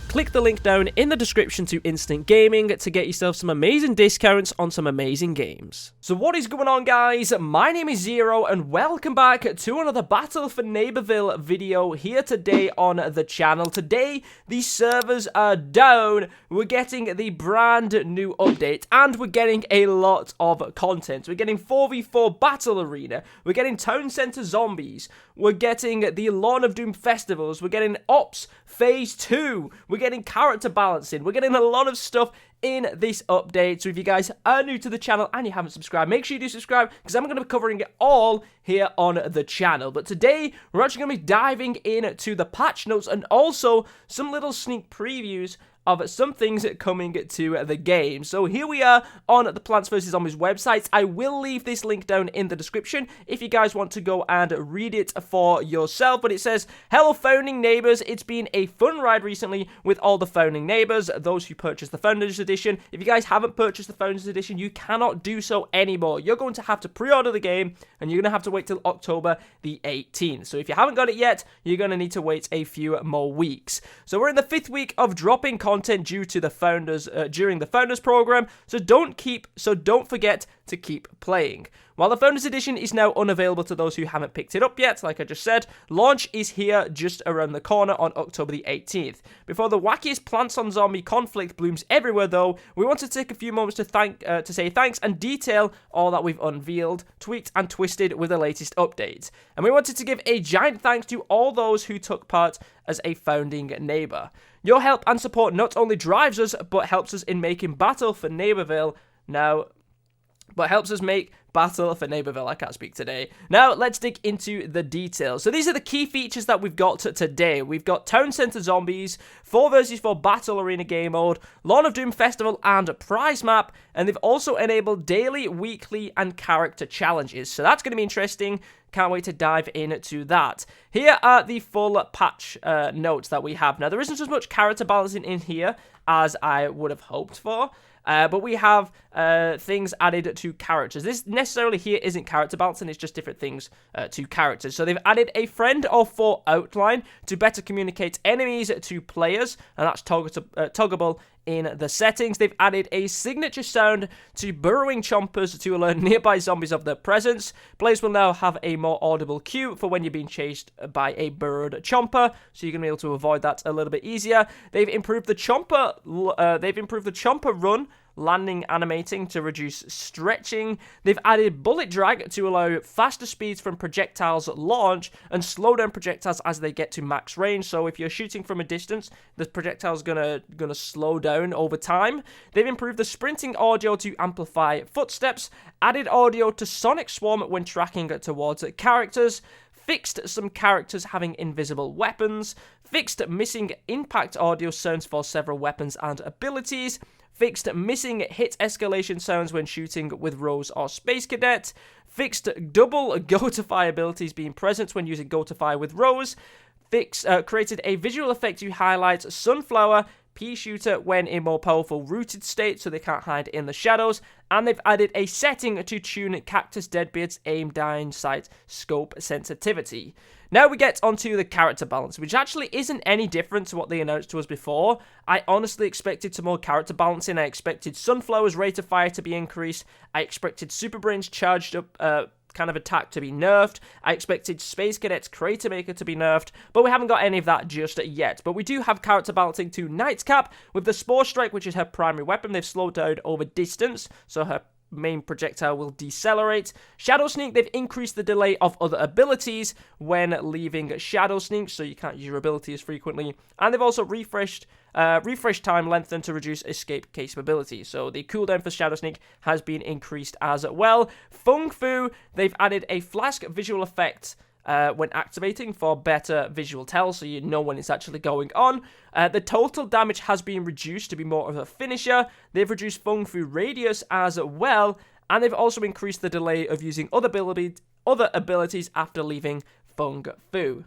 Click the link down in the description to Instant Gaming to get yourself some amazing discounts on some amazing games. So what is going on, guys? My name is Zero and welcome back to another Battle for Neighborville video here today on the channel. Today, the servers are down. We're getting the brand new update and we're getting a lot of content. We're getting 4v4 Battle Arena. We're getting Town Center Zombies. We're getting the Lawn of Doom festivals. We're getting Ops Phase 2. We're getting character balancing. We're getting a lot of stuff in this update. So if you guys are new to the channel and you haven't subscribed, make sure you do subscribe because I'm going to be covering it all here on the channel. But today, we're actually going to be diving into the patch notes and also some little sneak previews of some things coming to the game. So here we are on the Plants vs. Zombies website. I will leave this link down in the description if you guys want to go and read it for yourself. But it says, hello founding neighbors, it's been a fun ride recently with all the founding neighbors, those who purchased the Founders Edition. If you guys haven't purchased the Founders Edition, you cannot do so anymore. You're going to have to pre-order the game and you're going to have to wait till October the 18th. So if you haven't got it yet, you're going to need to wait a few more weeks. So we're in the 5th week of dropping content due to the founders during the founders program, so don't forget to keep playing. While the Founders Edition is now unavailable to those who haven't picked it up yet, like I just said, launch is here just around the corner on October the 18th. Before the wackiest Plants on Zombie conflict blooms everywhere though, we want to take a few moments to say thanks and detail all that we've unveiled, tweaked and twisted with the latest updates. And we wanted to give a giant thanks to all those who took part as a founding neighbor. Your help and support not only drives us, but helps us in making Battle for Neighborville I can't speak today. Now, let's dig into the details. So these are the key features that we've got today. We've got Town Center Zombies, 4 vs 4 Battle Arena game mode, Lawn of Doom Festival and prize map, and they've also enabled daily, weekly, and character challenges. So that's going to be interesting. Can't wait to dive into that. Here are the full patch notes that we have. Now, there isn't as much character balancing in here as I would have hoped for. But we have things added to characters. This necessarily here isn't character balancing, it's just different things to characters. So they've added a friend or foe outline to better communicate enemies to players, and that's toggleable in the settings. They've added a signature sound to burrowing chompers to alert nearby zombies of their presence. Players will now have a more audible cue for when you're being chased by a burrowed chomper, so you're going to be able to avoid that a little bit easier. They've improved the chomper run landing animating to reduce stretching. They've added bullet drag to allow faster speeds from projectiles at launch and slow down projectiles as they get to max range. So if you're shooting from a distance, the projectile's gonna slow down over time. They've improved the sprinting audio to amplify footsteps, added audio to Sonic Swarm when tracking towards characters, fixed some characters having invisible weapons, fixed missing impact audio sounds for several weapons and abilities, fixed missing hit escalation sounds when shooting with Rose or Space Cadet, fixed double go-to-fire abilities being present when using go-to-fire with Rose, created a visual effect to highlight Sunflower, Pea Shooter when in more powerful rooted state so they can't hide in the shadows, and they've added a setting to tune Cactus Deadbeard's aim down sight scope sensitivity. Now we get onto the character balance, which actually isn't any different to what they announced to us before. I honestly expected some more character balancing. I expected Sunflower's rate of fire to be increased. I expected Super Brain's charged up kind of attack to be nerfed. I expected Space Cadet's Crater Maker to be nerfed, but we haven't got any of that just yet. But we do have character balancing to Nightcap with the Spore Strike, which is her primary weapon. They've slowed down over distance, so her main projectile will decelerate. Shadow Sneak, they've increased the delay of other abilities when leaving Shadow Sneak, so you can't use your abilities frequently. And they've also refreshed time lengthened to reduce escape capability. So the cooldown for Shadow Sneak has been increased as well. Fung Fu, they've added a flask visual effect when activating for better visual tell, so you know when it's actually going on. The total damage has been reduced to be more of a finisher. They've reduced Fung Fu radius as well, and they've also increased the delay of using other abilities after leaving Fung Fu.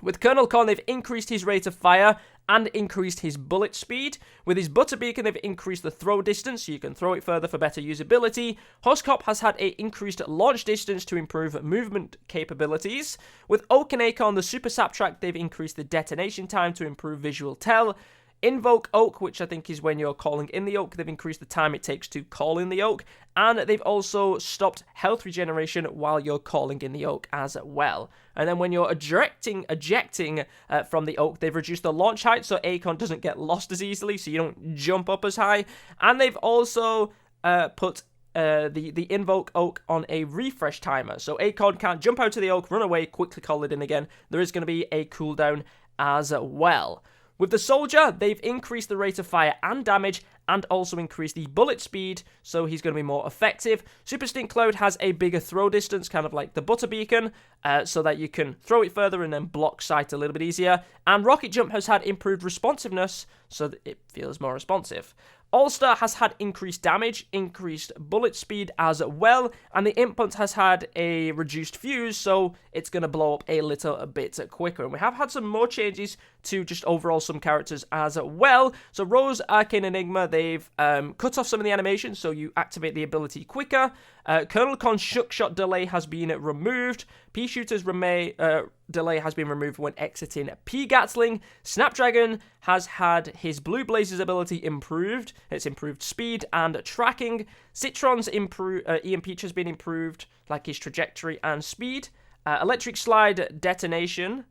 With Colonel Con, they've increased his rate of fire and increased his bullet speed. With his butter beacon, they've increased the throw distance, so you can throw it further for better usability. Huskop has had a increased launch distance to improve movement capabilities. With Oak and Acorn, the Super Sap Track, they've increased the detonation time to improve visual tell. Invoke Oak, which I think is when you're calling in the Oak, they've increased the time it takes to call in the Oak, and they've also stopped health regeneration while you're calling in the Oak as well. And then when you're ejecting from the Oak, they've reduced the launch height so Acorn doesn't get lost as easily, so you don't jump up as high, and they've also put the Invoke Oak on a refresh timer, so Acorn can't jump out of the Oak, run away, quickly call it in again. There is going to be a cooldown as well. With the Soldier, they've increased the rate of fire and damage, and also increased the bullet speed, so he's going to be more effective. Super Stink Cloud has a bigger throw distance, kind of like the Butter Beacon, so that you can throw it further and then block sight a little bit easier. And Rocket Jump has had improved responsiveness, so that it feels more responsive. All-Star has had increased damage, increased bullet speed as well, and the Imp Hunt has had a reduced fuse, so it's going to blow up a little bit quicker. And we have had some more changes to just overall some characters as well. So Rose, Arcane Enigma, they've cut off some of the animations, so you activate the ability quicker. Colonel Khan's Shook Shot delay has been removed. Pea Shooter's delay has been removed when exiting P Gatling. Snapdragon has had his Blue Blazes ability improved. It's improved speed and tracking. Citron's Ian Peach has been improved, like his trajectory and speed. Electric Slide detonation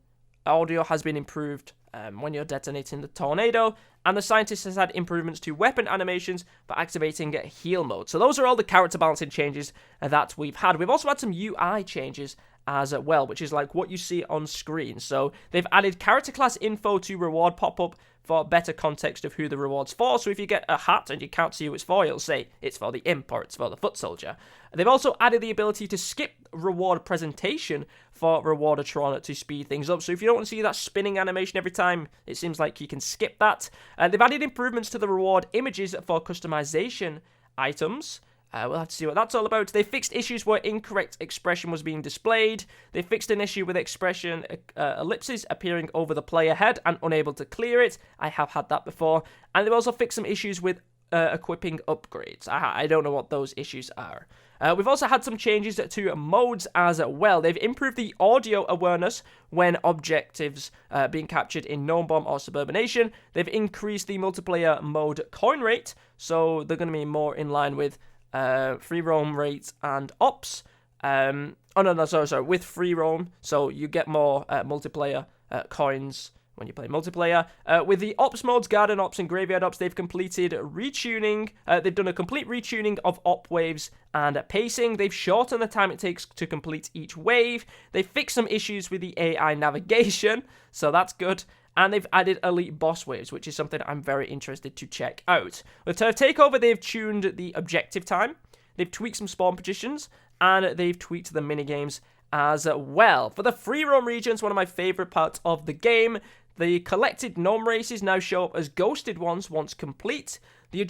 audio has been improved when you're detonating the tornado, and the Scientist has had improvements to weapon animations for activating heal mode. So those are all the character balancing changes that we've had. We've also had some UI changes as well, which is like what you see on screen. So they've added character class info to reward pop-up for better context of who the reward's for. So if you get a hat and you can't see who it's for, it'll say it's for the Imp or it's for the Foot Soldier. They've also added the ability to skip reward presentation for Rewardatron to speed things up. So if you don't want to see that spinning animation every time, it seems like you can skip that. They've added improvements to the reward images for customization items. We'll have to see what that's all about. They fixed issues where incorrect expression was being displayed. They fixed an issue with expression ellipses appearing over the player head and unable to clear it. I have had that before. And they've also fixed some issues with equipping upgrades. I don't know what those issues are. We've also had some changes to modes as well. They've improved the audio awareness when objectives being captured in Gnome Bomb or Suburbanation. They've increased the multiplayer mode coin rate, so they're going to be more in line with free roam rates and ops. With free roam, so you get more multiplayer coins when you play multiplayer. With the ops modes, Garden Ops and Graveyard Ops, they've completed retuning. They've done a complete retuning of op waves and pacing. They've shortened the time it takes to complete each wave. They've fixed some issues with the AI navigation, so that's good. And they've added elite boss waves, which is something I'm very interested to check out. With Turf Takeover, they've tuned the objective time, they've tweaked some spawn positions, and they've tweaked the minigames as well. For the free roam regions, one of my favourite parts of the game, the collected gnome races now show up as ghosted ones once complete. They've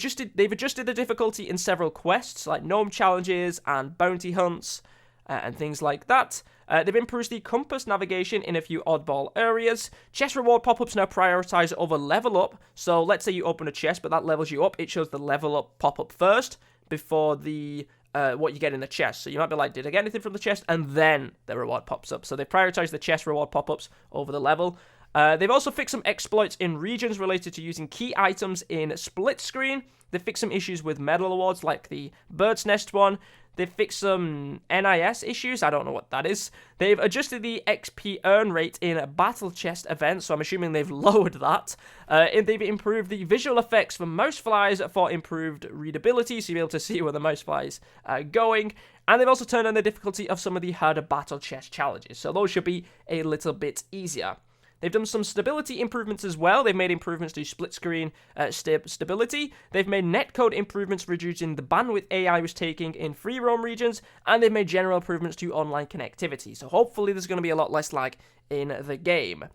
adjusted the difficulty in several quests, like gnome challenges and bounty hunts, and things like that. They've improved the compass navigation in a few oddball areas. Chest reward pop-ups now prioritize over level up. So let's say you open a chest, but that levels you up. It shows the level up pop-up first before the what you get in the chest. So you might be like, did I get anything from the chest? And then the reward pops up. So they prioritize the chest reward pop-ups over the level. They've also fixed some exploits in regions related to using key items in split screen. They've fixed some issues with medal awards, like the Bird's Nest one. They've fixed some NIS issues. I don't know what that is. They've adjusted the XP earn rate in battle chest events, so I'm assuming they've lowered that. And they've improved the visual effects for mouse flies for improved readability, so you'll be able to see where the mouse flies are going. And they've also turned on the difficulty of some of the harder battle chest challenges, so those should be a little bit easier. They've done some stability improvements as well. They've made improvements to split screen stability. They've made netcode improvements, reducing the bandwidth AI was taking in free roam regions. And they've made general improvements to online connectivity. So hopefully there's going to be a lot less lag in the game.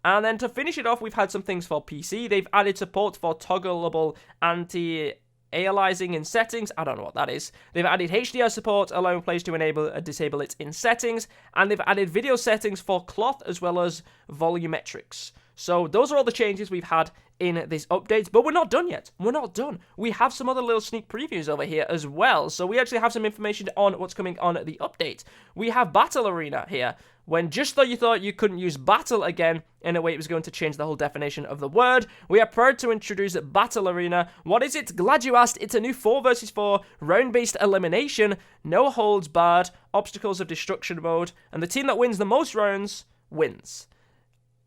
And then to finish it off, we've had some things for PC. They've added support for toggleable anti-aliasing in settings. I don't know what that is. They've added HDR support, allowing players to enable or disable it in settings. And they've added video settings for cloth as well as volumetrics. So those are all the changes we've had in this update, but we're not done yet. We're not done. We have some other little sneak previews over here as well. So we actually have some information on what's coming on the update. We have Battle Arena here. When just though you thought you couldn't use battle again, in a way it was going to change the whole definition of the word, we are proud to introduce Battle Arena. What is it? Glad you asked. It's a new 4 versus 4 round-based elimination, no holds barred, obstacles of destruction mode, and the team that wins the most rounds wins.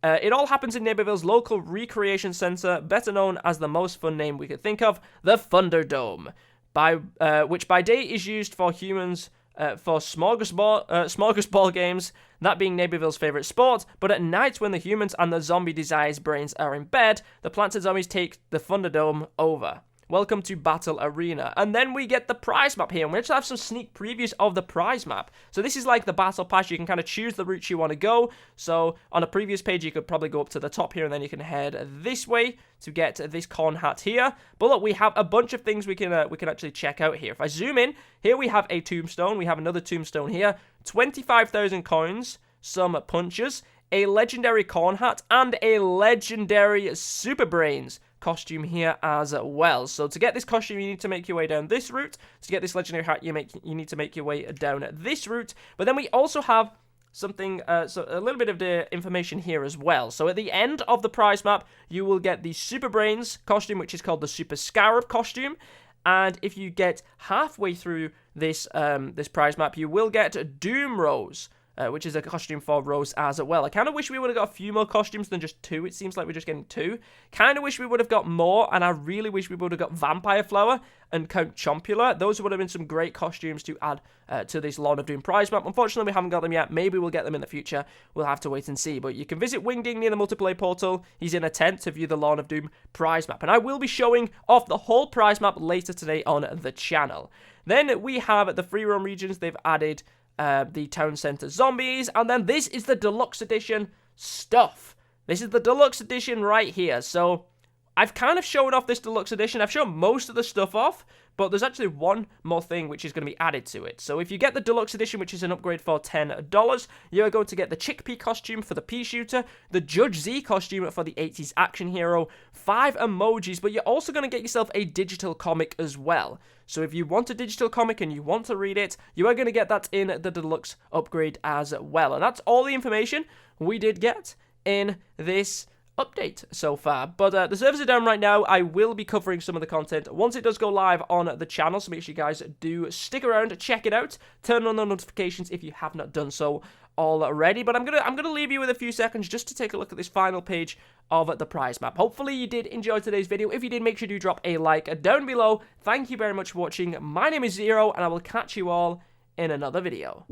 It all happens in Neighborville's local recreation center, better known as the most fun name we could think of, the Thunderdome, which by day is used for humans for smorgasball games, that being Neighborville's favorite sport, but at night when the humans and the zombie desires brains are in bed, the plants and zombies take the Thunderdome over. Welcome to Battle Arena. And then we get the prize map here, and we actually have some sneak previews of the prize map. So this is like the battle pass. You can kind of choose the route you want to go. So on a previous page, you could probably go up to the top here, and then you can head this way to get this corn hat here. But look, we have a bunch of things we can actually check out here. If I zoom in, here we have a tombstone. We have another tombstone here. 25,000 coins, some punches, a legendary corn hat, and a legendary Super Brains costume here as well. So to get this costume, you need to make your way down this route. To get this legendary hat, you need to make your way down this route. But then we also have something, so a little bit of the information here as well. So at the end of the prize map, you will get the Super Brains costume, which is called the Super Scarab costume. And if you get halfway through this this prize map, you will get Doom Rose, which is a costume for Rose as well. I kind of wish we would have got a few more costumes than just 2. It seems like we're just getting 2. Kind of wish we would have got more, and I really wish we would have got Vampire Flower and Count Chompula. Those would have been some great costumes to add to this Lord of Doom prize map. Unfortunately, we haven't got them yet. Maybe we'll get them in the future. We'll have to wait and see. But you can visit Wingding near the multiplayer portal. He's in a tent to view the Lord of Doom prize map. And I will be showing off the whole prize map later today on the channel. Then we have the free roam regions. They've added the town center zombies, and then this is the deluxe edition stuff. This is the deluxe edition right here. So I've kind of shown off this deluxe edition. I've shown most of the stuff off, but there's actually one more thing which is going to be added to it. So if you get the deluxe edition, which is an upgrade for $10, you're going to get the chickpea costume for the pea shooter, the Judge Z costume for the 80s action hero, 5 emojis, but you're also going to get yourself a digital comic as well. So if you want a digital comic and you want to read it, you are going to get that in the deluxe upgrade as well. And that's all the information we did get in this update so far. But the servers are down right now. I will be covering some of the content once it does go live on the channel, so make sure you guys do stick around, check it out, turn on the notifications if you have not done so already. But I'm gonna leave you with a few seconds just to take a look at this final page of the prize map. Hopefully you did enjoy today's video. If you did, make sure you drop a like down below. Thank you very much for watching. My name is Zero, and I will catch you all in another video.